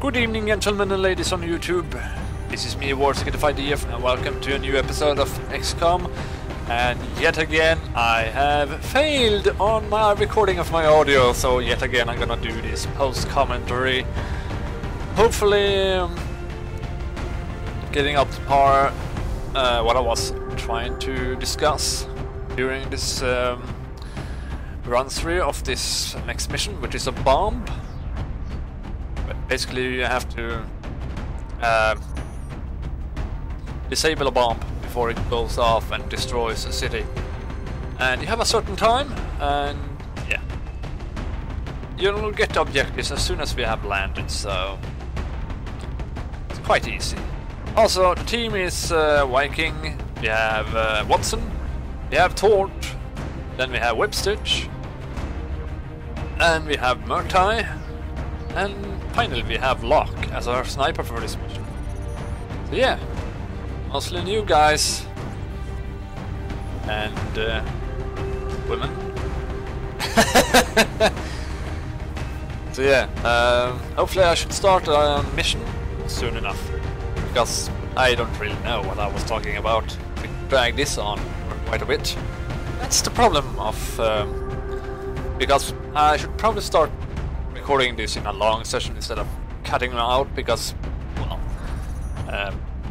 Good evening, gentlemen and ladies on YouTube. This is me, War65DF, and welcome to a new episode of Xcom. And yet again, I have failed on my recording of my audio, so yet again I'm gonna do this post-commentary. Hopefully, getting up to par what I was trying to discuss during this run-through of this next mission, which is a bomb. Basically, you have to disable a bomb before it goes off and destroys a city. And you have a certain time, and yeah, you'll get the objectives as soon as we have landed, so it's quite easy. Also, the team is Viking, we have Watson, we have Tort, then we have Whipstitch, and we have Murtai, and finally we have Locke as our sniper for this mission. So yeah, mostly new guys and women. So yeah, hopefully I should start a mission soon enough, because I don't really know what I was talking about. We drag this on for quite a bit. That's the problem of because I should probably start recording this in a long session instead of cutting them out, because well,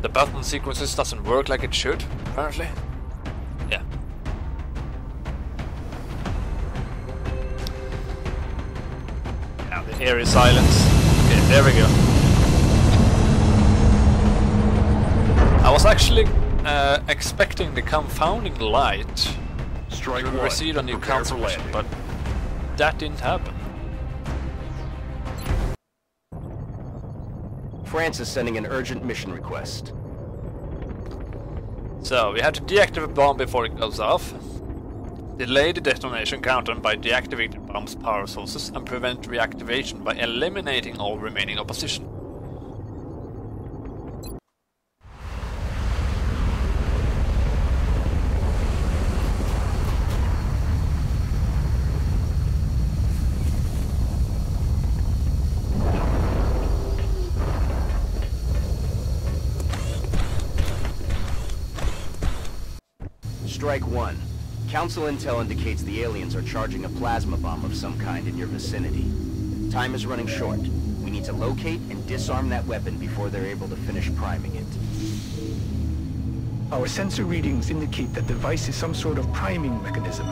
the button sequences doesn't work like it should apparently. Yeah. Now the eerie silence. Okay, there we go. I was actually expecting the confounding light to receive a new council mission, but that didn't happen. France is sending an urgent mission request. So, we have to deactivate the bomb before it goes off, delay the detonation countdown by deactivating the bomb's power sources, and prevent reactivation by eliminating all remaining opposition. Strike 1. Council intel indicates the aliens are charging a plasma bomb of some kind in your vicinity. Time is running short. We need to locate and disarm that weapon before they're able to finish priming it. Our sensor readings indicate that the device is some sort of priming mechanism.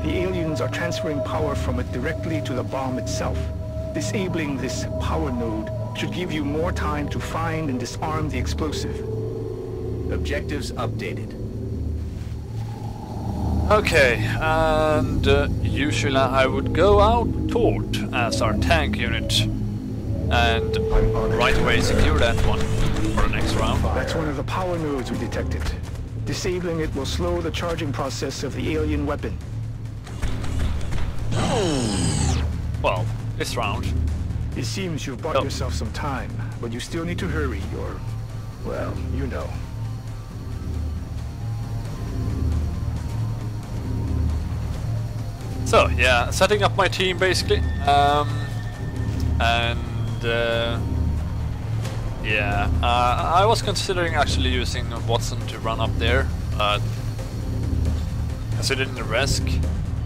The aliens are transferring power from it directly to the bomb itself. Disabling this power node should give you more time to find and disarm the explosive. Objectives updated. Okay, and usually I would go out Tort as our tank unit and right away secure that one for the next round. That's one of the power nodes we detected. Disabling it will slow the charging process of the alien weapon. Well, this round. It seems you've bought yourself some time, but you still need to hurry or, well, you know. So yeah, setting up my team basically, yeah, I was considering actually using Watson to run up there, but considering the risk,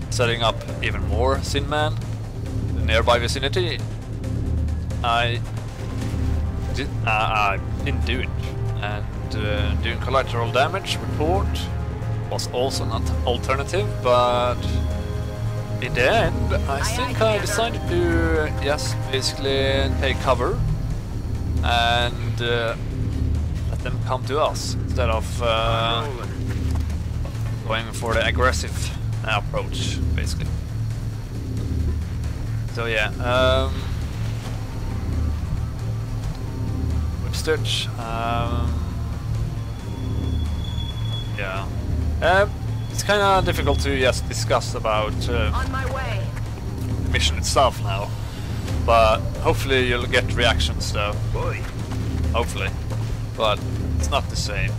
setting up even more Sin Man in the nearby vicinity, I didn't do it, and doing collateral damage report was also an alternative, but in the end, I think I decided to just basically take cover and let them come to us instead of going for the aggressive approach, basically. So yeah, Whipstitch, yeah. It's kind of difficult to just discuss about on my way. the mission itself now, but hopefully you'll get reactions though. Hopefully, but it's not the same.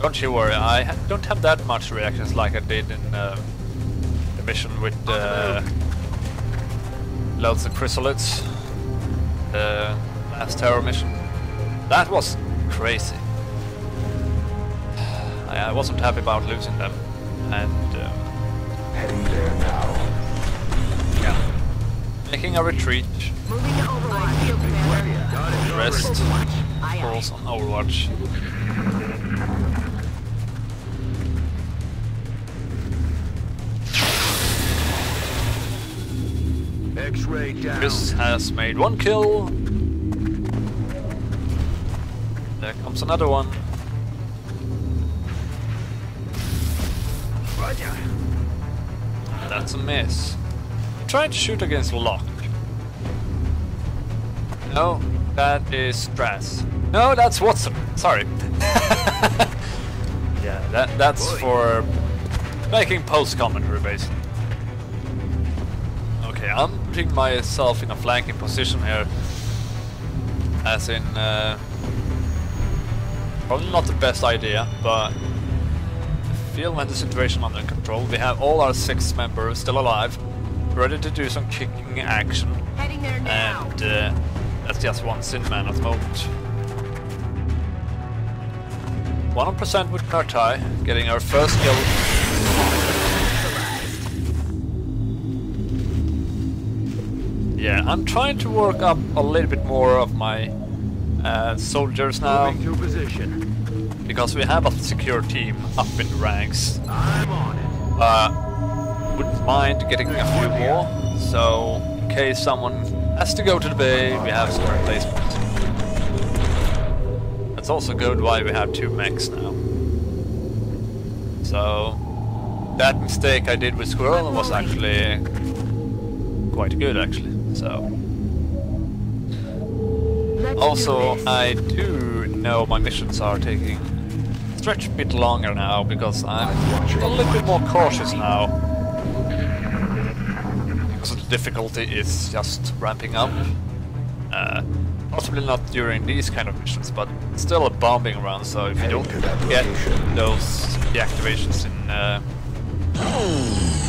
Don't you worry, I don't have that much reactions like I did in the mission with loads of Chrysalids. the last terror mission. That was crazy. I wasn't happy about losing them, and Heading there now. yeah, making a retreat. Moving to Overwatch. Field Commander. Rest Aye, aye. falls on Overwatch. X-ray down. Chris has made 1 kill. There comes another one. Roger. That's a miss. I'm trying to shoot against lock. No, that is Strass. No, that's Watson. Sorry. Yeah, that's for making post commentary basically. Okay, I'm putting myself in a flanking position here. As in, probably not the best idea, but I feel when the situation under control. We have all our 6 members still alive, ready to do some kicking action, Heading there now. and that's just one Sin Man at the moment. 100% with Kartai, getting our first kill. Yeah, I'm trying to work up a little bit more of my soldiers now, Moving to position. because we have a secure team up in the ranks. I'm on it. Wouldn't mind getting a few more, so in case someone has to go to the bay, we have some replacement. That's also good why we have 2 mechs now. So that mistake I did with Squirrel was actually quite good actually. So Let's also do this. I do know my missions are taking stretch a bit longer now because I'm a little bit more cautious now. Because the difficulty is just ramping up. Possibly not during these kind of missions, but it's still a bombing run, so if you don't get those deactivations in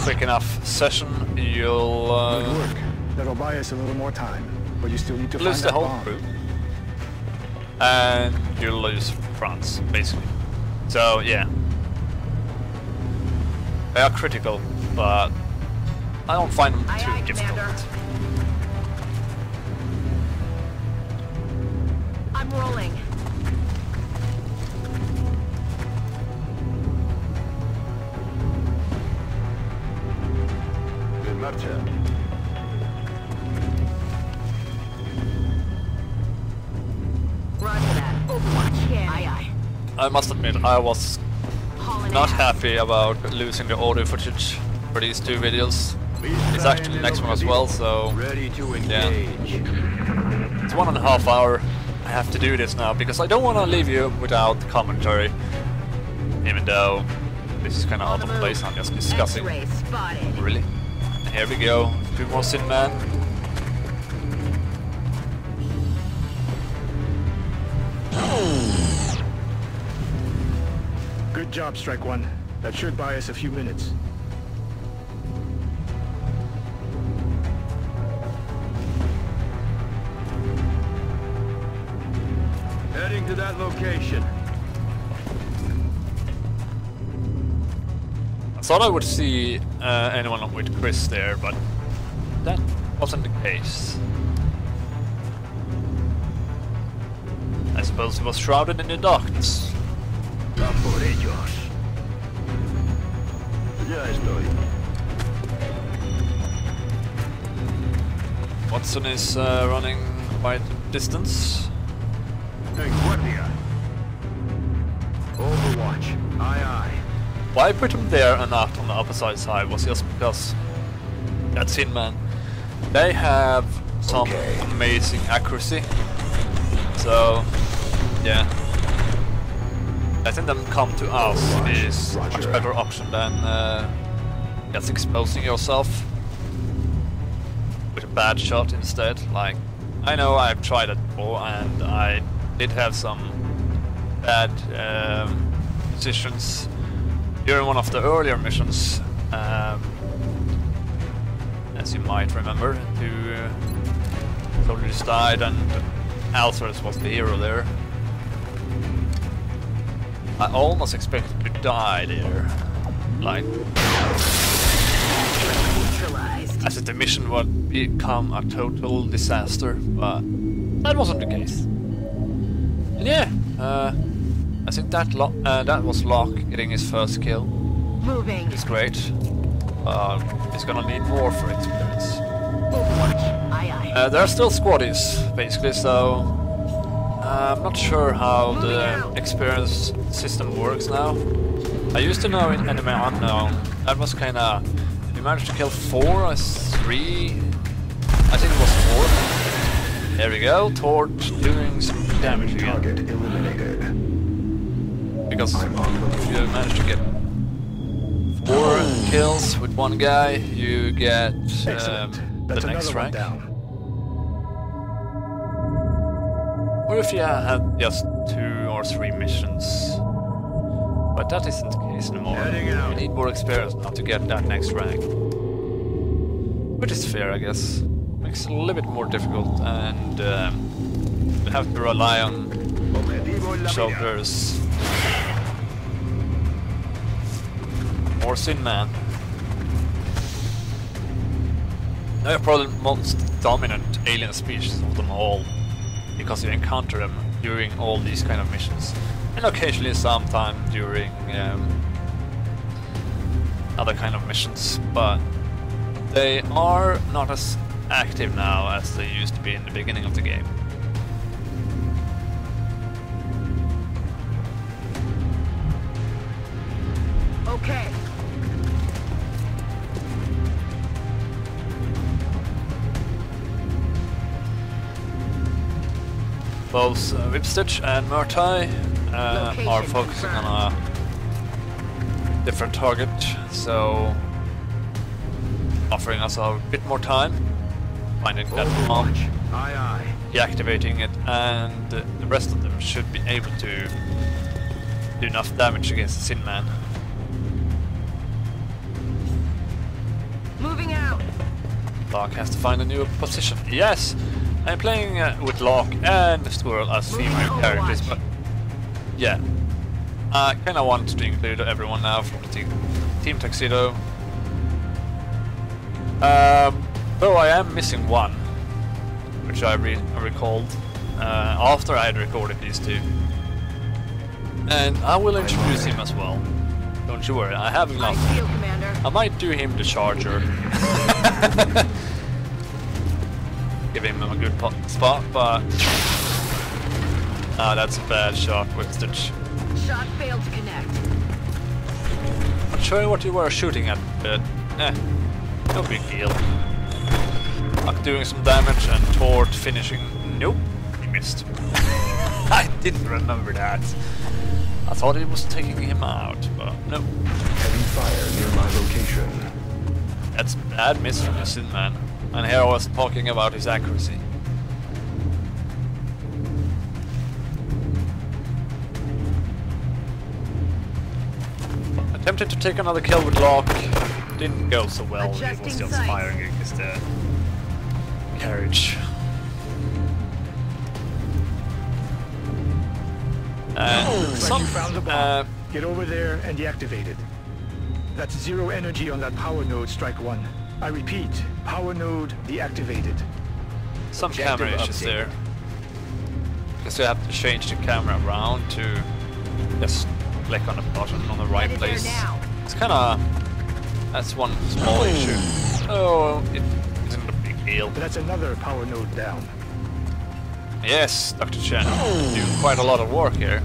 quick enough session, you'll Good work. That'll buy us a little more time, but you still need to lose find the that whole bomb. crew. And you'll lose France, basically. So, yeah. They are critical, but I don't find them Aye, too aye, difficult. Commander. I'm rolling. In marcha. Roger that. Overwatch. Yeah. Aye, aye. I must admit, I was Hauling not ass. happy about losing the audio footage for these 2 videos. It's actually the next one as well, so Ready to yeah. engage. It's 1.5 hours. I have to do this now because I don't want to leave you without commentary. Even though this is kind of On out the of move. place, I'm just discussing. X-ray spotted. Really? Here we go. 2 more Sin Man. Good job, Strike One. That should buy us a few minutes. Heading to that location. I thought I would see anyone with Chris there, but that wasn't the case. I suppose he was shrouded in the darkness. Va por ellos. Ya estoy. Watson is running quite a distance. En guardia. Overwatch. Aye, aye. Why I put him there and not on the opposite side was just because that Sin Man, they have some amazing accuracy. So, yeah. Letting them come to us is a much better option than just exposing yourself with a bad shot instead. Like, I know I've tried it before and I did have some bad positions during one of the earlier missions, as you might remember, to soldiers died, and Althus was the hero there. I almost expected to die there. Like, as if the mission would become a total disaster, but that wasn't the case. And yeah, I think that was Locke getting his first kill. Moving. It's great. He's gonna need more for experience. Overwatch. Aye, aye. There are still squaddies, basically, so I'm not sure how the experience system works now. I used to know in Enemy Unknown, that was kinda... You managed to kill 4 or 3? I think it was 4. There we go, Torch doing some damage again. Target eliminated. Because if you manage to get 4 kills with one guy, you get the next rank. Down. Or if you had just 2 or 3 missions. But that isn't the case anymore. You need more experience now to get that next rank. Which is fair, I guess. Makes it a little bit more difficult, and you have to rely on soldiers. Or Sin Man. They're probably the most dominant alien species of them all, because you encounter them during all these kind of missions, and occasionally sometime during other kind of missions, but they are not as active now as they used to be in the beginning of the game. Okay. Both Whipstitch and Murtai are focusing on a different target, so offering us a bit more time finding that bomb, Aye, aye. deactivating it, and the rest of them should be able to do enough damage against the Sin Man. Moving out. Locke has to find a new position. Yes! I'm playing with Locke and Squirrel as female characters, but yeah. I kinda want to include everyone now from the Team Tuxedo. Though I am missing one, which I recalled after I had recorded these 2. And I will introduce him as well. Don't you worry, I have enough. I feel, Commander. I might do him the Charger. Give him a good spot, but... that's a bad shot with Stitch. Shot failed to connect. Not sure what you were shooting at, but no big deal. Not doing some damage and Tort finishing. Nope, he missed. I didn't remember that. I thought it was taking him out, but no. Heavy fire near my location. That's a bad miss from the Sin Man. And here I was talking about his accuracy. Attempted to take another kill with Locke. Didn't go so well. He was just firing against the carriage. And You found the bomb. Get over there and deactivate it. That's 0 energy on that power node, Strike 1. I repeat, power node deactivated. Some camera issues there. Because you have to change the camera around to just click on the button on the right place. It's kinda... that's one small issue. Oh, it isn't a big deal. But that's another power node down. Yes, Dr. Chen, doing quite a lot of work here.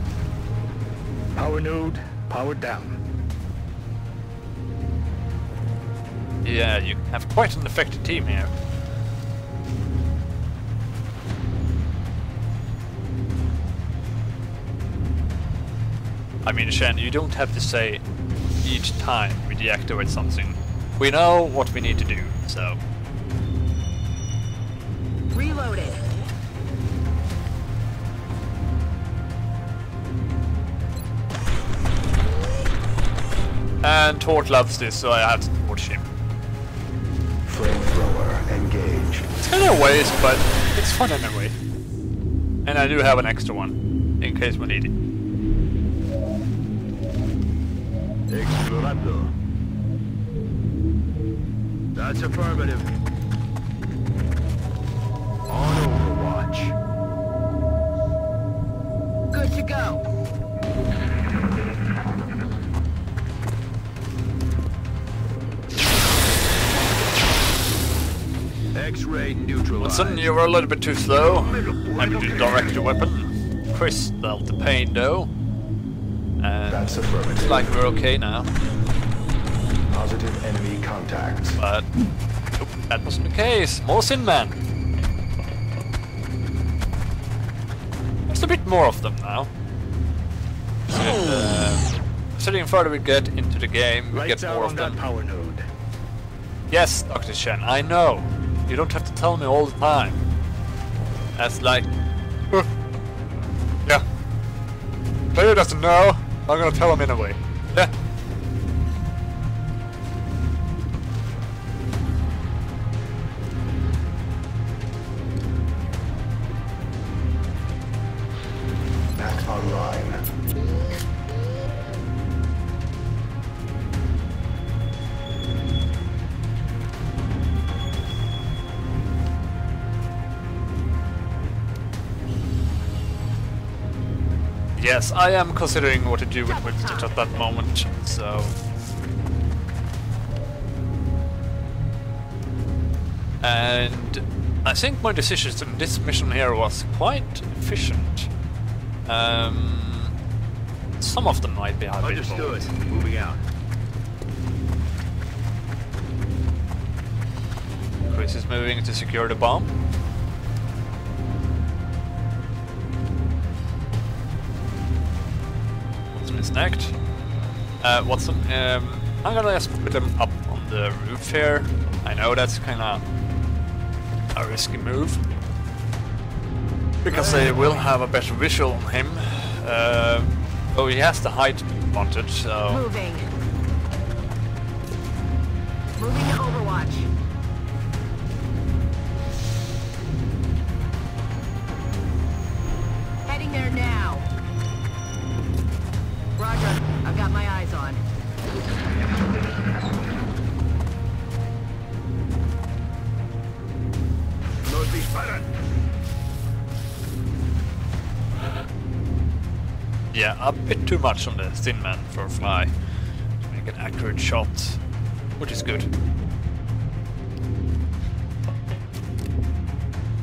Power node, powered down. Yeah, you have quite an effective team here. I mean, Shen, you don't have to say each time we deactivate something. We know what we need to do, so... Reloaded. And Tort loves this, so I have to torch him. Flamethrower engaged. It's kind of a waste, but It's fun anyway. And I do have an extra one, in case we need it. Explorando. That's affirmative. On Overwatch. Good to go. X-ray neutralized. Watson, you were a little bit too slow. Maybe to direct your weapon. Chris felt the pain though. And That's affirmative. looks like we're okay now. Positive enemy contact. But nope, that wasn't the case. More Sin Man. There's a bit more of them now. Considering further we get into the game, we get more of them. Power node. Yes, Dr. Shen, I know. You don't have to tell me all the time. That's like... yeah. Player doesn't know. I'm gonna tell him anyway. Yeah. Back online. Yes, I am considering what to do with it at that moment, so... And I think my decisions in this mission here was quite efficient. Some of them might be a bit Understood. bold. Moving out. Chris is moving to secure the bomb. Watson is next. Watson, I'm gonna just put them up on the roof here. I know that's kinda a risky move. Because they will have a better visual on him. Oh, he has the height advantage, so... Moving. Moving to Overwatch. Heading there now. Roger. I've got my eyes on. Los disparan. Yeah, a bit too much on the Thin Man for a fly to make an accurate shot, which is good.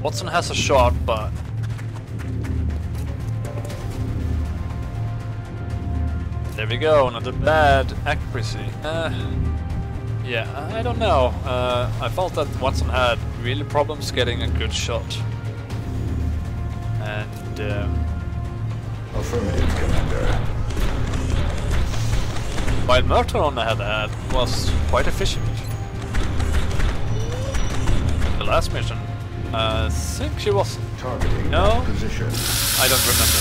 Watson has a shot, but there we go, not a bad accuracy. Yeah, I don't know. I felt that Watson had really problems getting a good shot, and. Affirmative, Commander. While Murtaugh on the other hand was quite efficient. The last mission, I think she was... Targeting No? that position. I don't remember.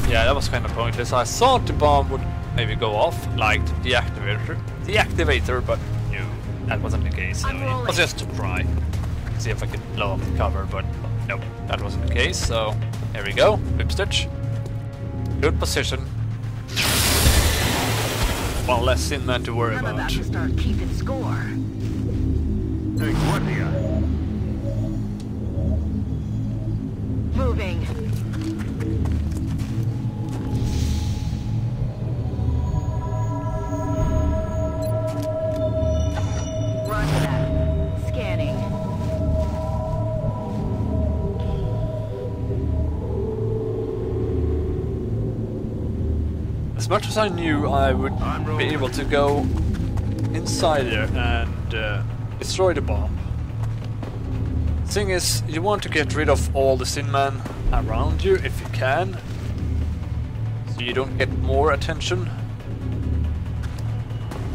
Yeah, that was kind of pointless. I thought the bomb would maybe go off, like the deactivator, but no, that wasn't the case. So it was just to try. See if I could blow up the cover, but nope, that wasn't the case, so here we go, whip stitch. Good position. One less Thin Man to worry I'm about about. to start keeping score. Hey, Guardia. Moving. Roger that. Scanning. As much as I knew I would be able to go inside there and destroy the bomb. Thing is, you want to get rid of all the Thin Man around you if you can, so you don't get more attention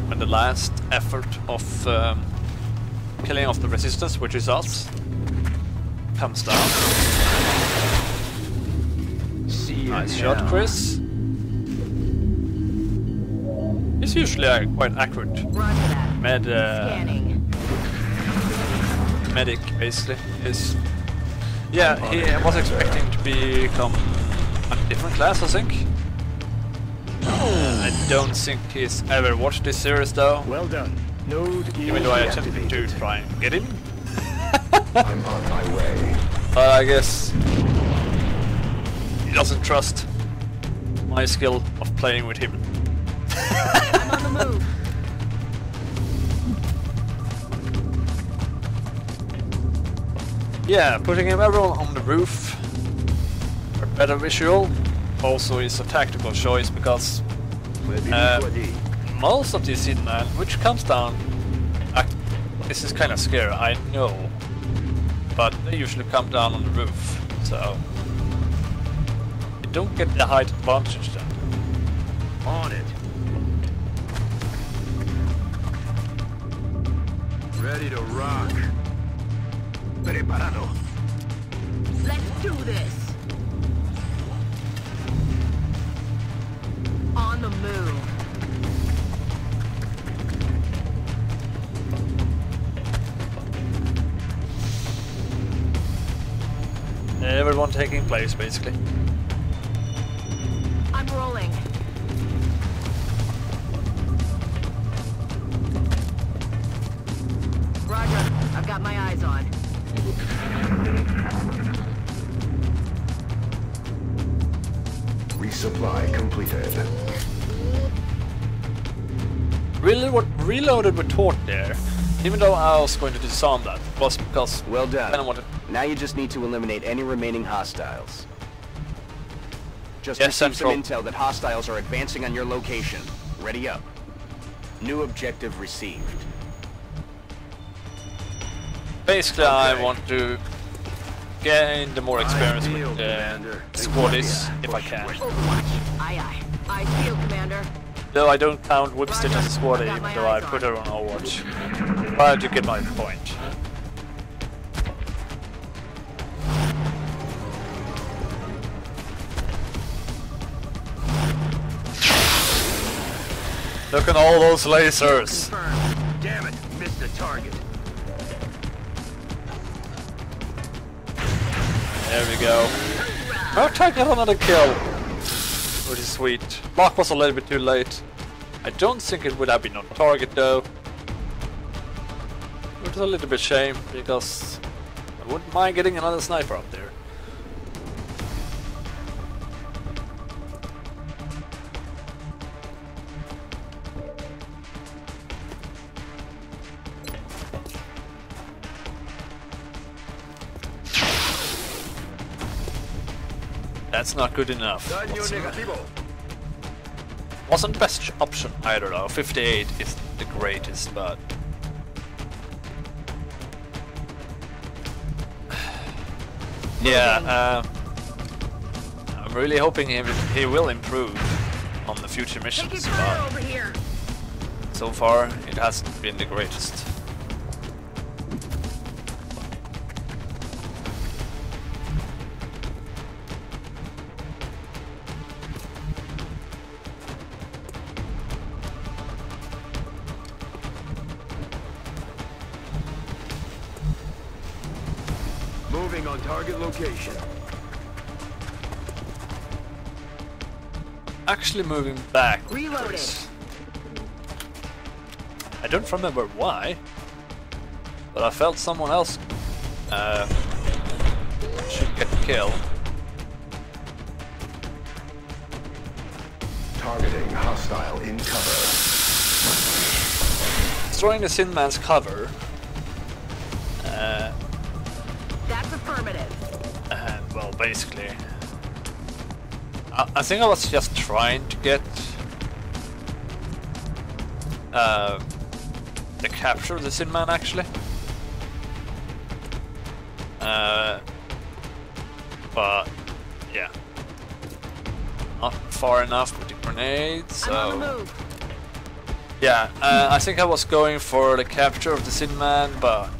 when the last effort of killing off the resistance, which is us, comes down. See you Nice now. shot, Chris. He's usually quite accurate. Roger that. Med, Scanning. medic, basically, is Yeah, he was expecting to become a different class, I think. I don't think he's ever watched this series though. Well done. Node Even though I attempted to try and get him. I'm on my way. But I guess he doesn't trust my skill of playing with him. I'm on the move. Yeah, putting everyone on the roof for better visual also is a tactical choice because most of these hitmen, which comes down, this is kind of scary, I know, but they usually come down on the roof, so you don't get the height advantage then. On it. Ready to rock. Preparado. Let's do this. On the move. Everyone taking place, basically. I'm rolling. Roger. I've got my eyes on. Resupply completed. Reloaded with Tort there, even though I was going to disarm that, was because Well I don't done. want to. Now you just need to eliminate any remaining hostiles. Just Yes, received some Central. intel that hostiles are advancing on your location. Ready up. New objective received. Basically, I want to gain the more experience feel, with Commander. squaddies if I can. Overwatch. Aye, aye. I feel, Commander. Though I don't count Whipstitch as a squaddie, Got even my though I eyes put on. her on Overwatch. But you get my point. Look at all those lasers! Confirmed. Damn it, missed the target. There we go. Oh, take another kill! Which is sweet. Block was a little bit too late. I don't think it would have been on target though. Which is a little bit shame, because I wouldn't mind getting another sniper up there. That's not good enough. Wasn't the best option either though. 58 is the greatest, but yeah, I'm really hoping he will improve on the future missions, Taking fire but over here. so far it hasn't been the greatest. Moving on target location. Actually moving back. Reloading. I don't remember why, but I felt someone else should get the kill. Targeting hostile in cover. Destroying the Sin Man's cover. That's affirmative. And well, basically, I think I was just trying to get the capture of the Sin Man actually. But yeah, not far enough with the grenades. I'm on So the move. yeah, I think I was going for the capture of the Sin Man, but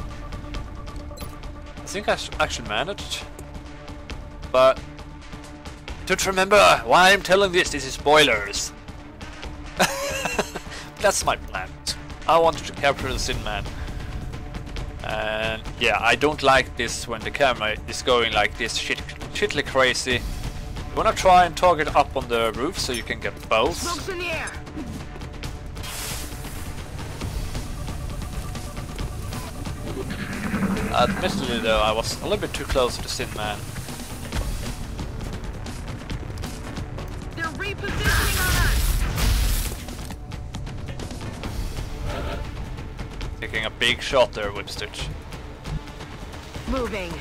I think I actually managed. But don't remember why I'm telling this. This is spoilers. That's my plan. I wanted to capture the Sin Man. And yeah, I don't like this when the camera is going like this shittily crazy. You wanna try and target up on the roof so you can get both. Smoke's in the air. Admittedly though, I was a little bit too close to the Sin Man. They're repositioning on us. Taking a big shot there, Whipstitch. Moving.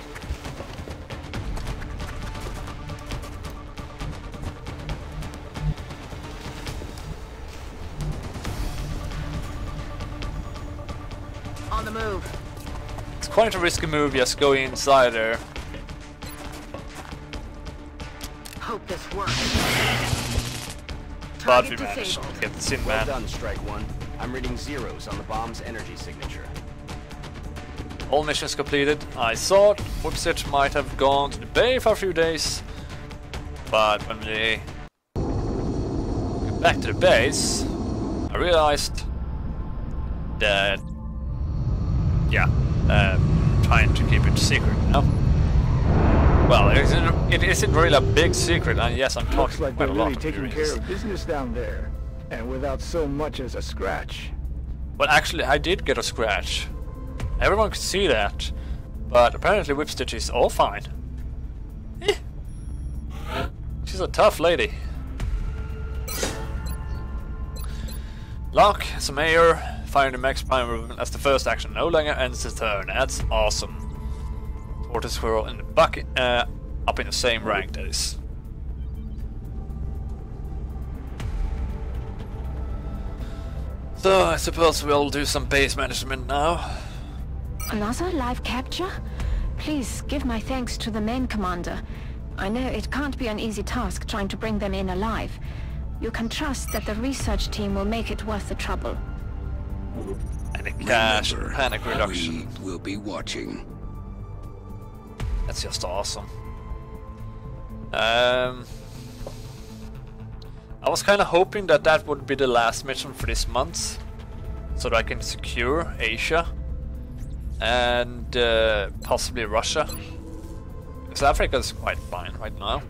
On the move. It's quite a risky move just going inside there. Hope this works. But we Target managed disabled. to get the Sin Well Man. done, Strike One. I'm reading zeros on the bomb's energy signature. All missions completed. I thought Whipstitch might have gone to the bay for a few days, but when we got back to the base, I realized that, yeah, trying to keep it secret now. Well, it isn't really a big secret, and yes, I'm Looks talking like quite they're a lot really of taking theories. care of business down there, and without so much as a scratch. But actually, I did get a scratch. Everyone could see that, but apparently Whipstitch is all fine. Eh. She's a tough lady. Locke, as a mayor, firing the max prime movement as the first action no longer ends his turn. That's awesome. Tortoise Squirrel in the bucket, up in the same rank, that is. So I suppose we'll do some base management now. Another live capture? Please give my thanks to the main commander. I know it can't be an easy task trying to bring them in alive. You can trust that the research team will make it worth the trouble. And the cash and Remember, panic reduction. we will be watching. That's just awesome. I was kind of hoping that that would be the last mission for this month, so that I can secure Asia and possibly Russia. Because Africa is quite fine right now.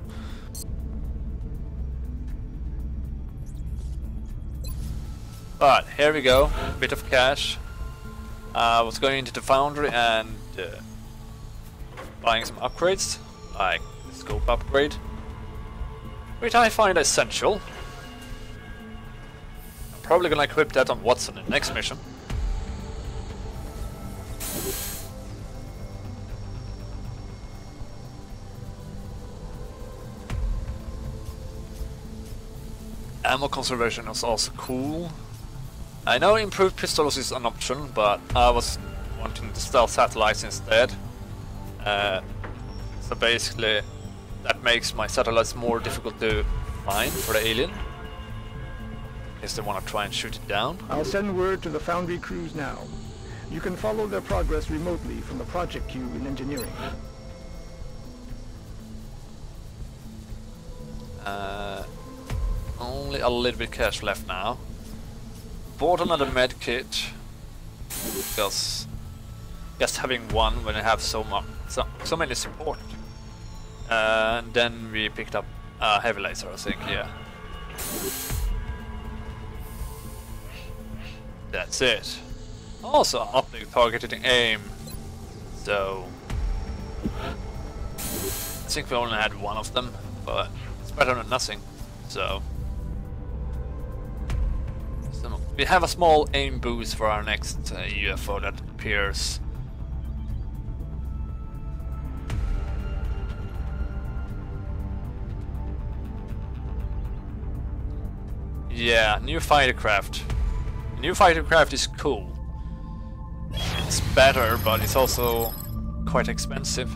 But here we go, a bit of cash. I was going into the foundry and buying some upgrades, like the scope upgrade, which I find essential. I'm probably gonna equip that on Watson in the next mission. Ammo conservation is also cool. I know improved pistols is an option, but I was wanting the stealth satellites instead. So basically, that makes my satellites more difficult to find for the alien. In case they want to try and shoot it down. I'll send word to the Foundry crews now. You can follow their progress remotely from the project queue in engineering. Only a little bit cash left now. Bought another med kit because just having one when I have so many support. And then we picked up a heavy laser, I think. Yeah. That's it. Also, optic targeting aim. So I think we only had one of them, but it's better than nothing. So we have a small aim boost for our next UFO that appears. Yeah, new fighter craft. New fighter craft is cool. It's better, but it's also quite expensive.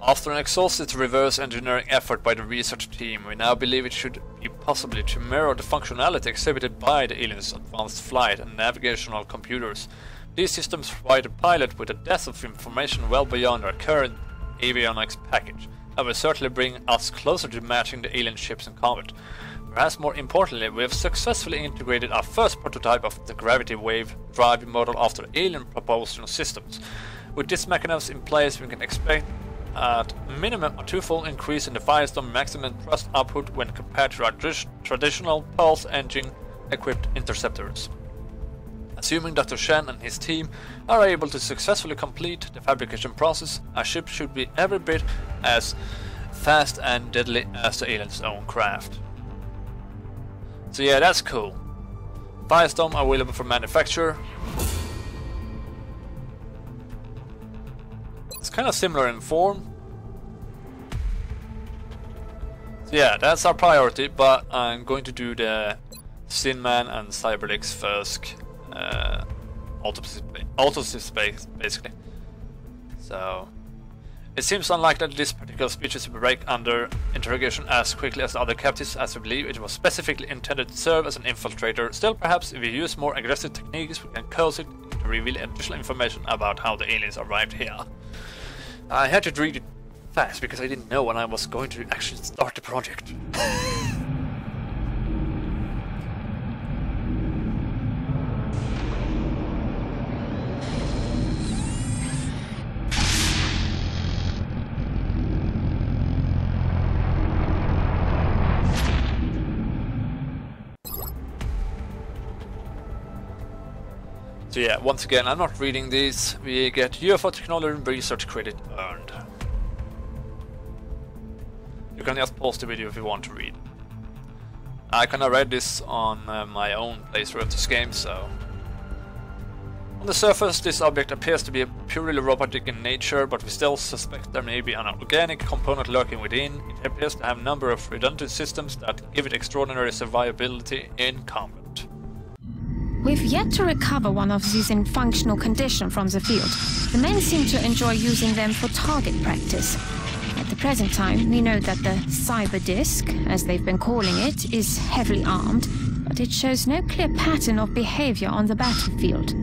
After an exhaustive reverse engineering effort by the research team, we now believe it should be possible to mirror the functionality exhibited by the aliens' advanced flight and navigational computers. These systems provide the pilot with a depth of information well beyond our current avionics package. That will certainly bring us closer to matching the alien ships in combat. Perhaps more importantly, we have successfully integrated our first prototype of the gravity wave driving model after alien propulsion systems. With this mechanism in place, we can expect at minimum a twofold increase in the Firestorm maximum thrust output when compared to our traditional pulse engine equipped interceptors. Assuming Dr. Shen and his team are able to successfully complete the fabrication process, our ship should be every bit as fast and deadly as the alien's own craft. So yeah, that's cool. Firestorm available for manufacture. It's kind of similar in form. So yeah, that's our priority, but I'm going to do the Sinman and Cyberlix first. Autospace, basically. So it seems unlikely that this particular species will break under interrogation as quickly as the other captives, as we believe it was specifically intended to serve as an infiltrator. Still, perhaps if we use more aggressive techniques, we can cause it to reveal additional information about how the aliens arrived here. I had to read it fast because I didn't know when I was going to actually start the project. So yeah, once again, I'm not reading these. We get UFO technology research credit earned. You can just pause the video if you want to read. I kinda read this on my own playthrough of this game, so... On the surface, this object appears to be purely robotic in nature, but we still suspect there may be an organic component lurking within. It appears to have a number of redundant systems that give it extraordinary survivability in combat. We've yet to recover one of these in functional condition from the field. The men seem to enjoy using them for target practice. At the present time, we know that the cyber disc, as they've been calling it, is heavily armed, but it shows no clear pattern of behavior on the battlefield.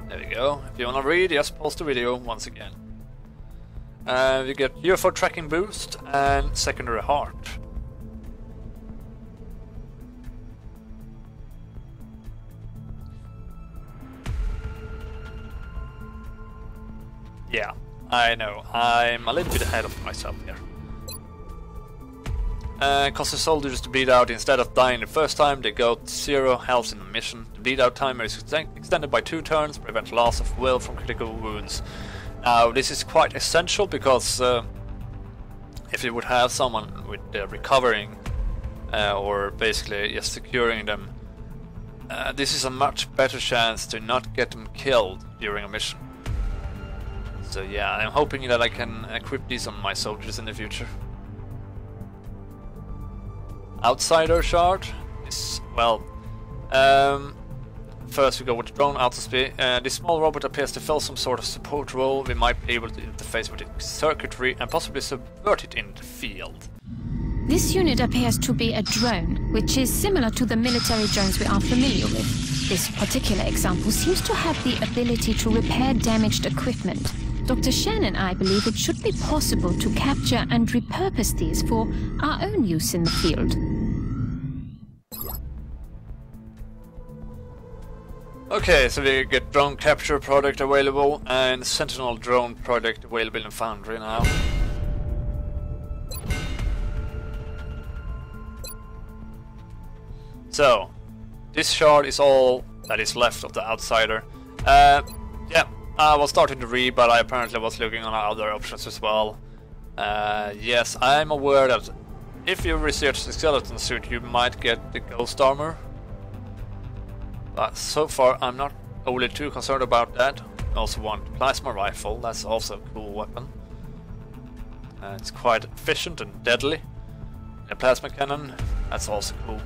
There we go. If you wanna read, just pause the video once again. We get UFO tracking boost and secondary heart. Yeah, I know. I'm a little bit ahead of myself here. Cause the soldiers to bleed out instead of dying the first time, they got 0 health in the mission. The bleed out timer is extended by 2 turns, prevent loss of will from critical wounds. Now, this is quite essential because if you would have someone with recovering or basically just securing them, this is a much better chance to not get them killed during a mission. So yeah, I'm hoping that I can equip these on my soldiers in the future. Outsider shard is, well, first we go with the drone autospeed. This small robot appears to fill some sort of support role. We might be able to interface with its circuitry and possibly subvert it in the field. This unit appears to be a drone, which is similar to the military drones we are familiar with. This particular example seems to have the ability to repair damaged equipment. Dr. Shen and I believe it should be possible to capture and repurpose these for our own use in the field. Okay, so we get drone capture product available and Sentinel drone product available in Foundry now. So, this shard is all that is left of the Outsider. Yeah, I was starting to read, but I apparently was looking on other options as well. Yes, I'm aware that if you research the skeleton suit, you might get the ghost armor. But so far, I'm not overly too concerned about that. I also want the plasma rifle, that's also a cool weapon. It's quite efficient and deadly. The plasma cannon, that's also cool.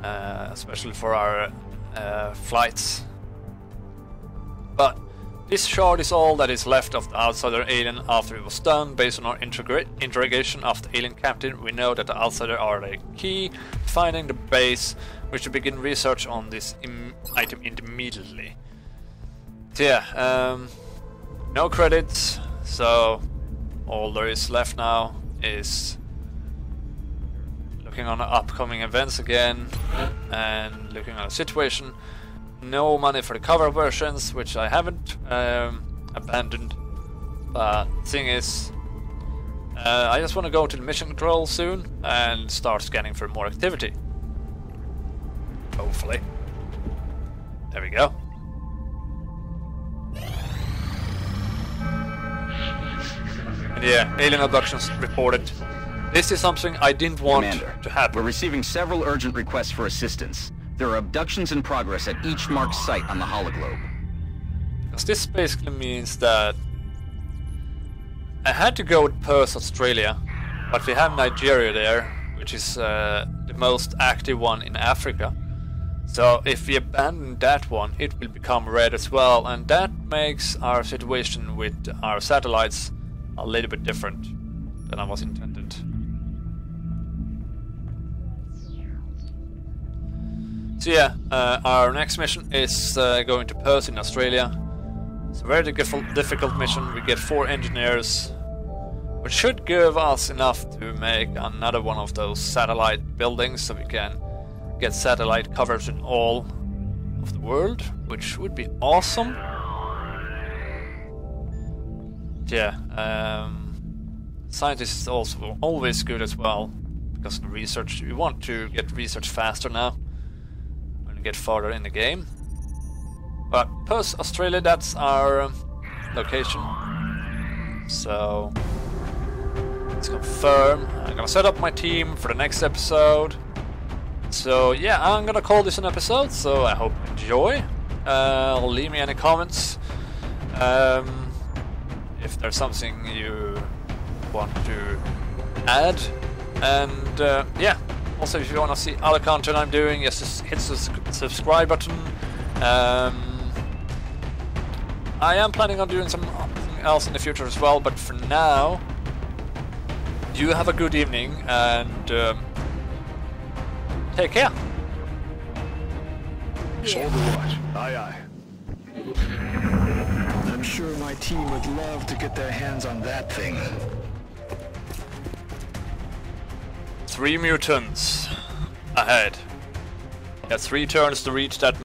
Especially for our flights. But this shard is all that is left of the Outsider alien after it was done. Based on our interrogation of the alien captain, we know that the Outsider are the key to finding the base. We should begin research on this item immediately. So yeah, no credits, so all there is left now is looking on the upcoming events again and looking at the situation. No money for the cover versions, which I haven't abandoned. But thing is, I just want to go to the mission control soon and start scanning for more activity. Hopefully. There we go. And yeah, alien abductions reported. This is something I didn't want Commander, to happen. we're receiving several urgent requests for assistance. There are abductions in progress at each marked site on the hologlobe. Because this basically means that I had to go with Perth, Australia, but we have Nigeria there, which is the most active one in Africa. So if we abandon that one, it will become red as well, and that makes our situation with our satellites a little bit different than I was intended. So yeah, our next mission is going to Perth in Australia. It's a very difficult mission. We get 4 engineers, which should give us enough to make another one of those satellite buildings, so we can get satellite coverage in all of the world, which would be awesome. Yeah, scientist is also always good as well, because in research, we want to get research faster now when we get farther in the game. But Perth, Australia, that's our location. So let's confirm. I'm gonna set up my team for the next episode. So yeah, I'm gonna call this an episode, so I hope you enjoy. Leave me any comments. If there's something you want to add. And yeah, also if you want to see other content I'm doing, just hit the subscribe button. I am planning on doing something else in the future as well, but for now, you have a good evening and take care. Overwatch. Aye, aye. I'm sure my team would love to get their hands on that thing. 3 mutants ahead. You have 3 turns to reach that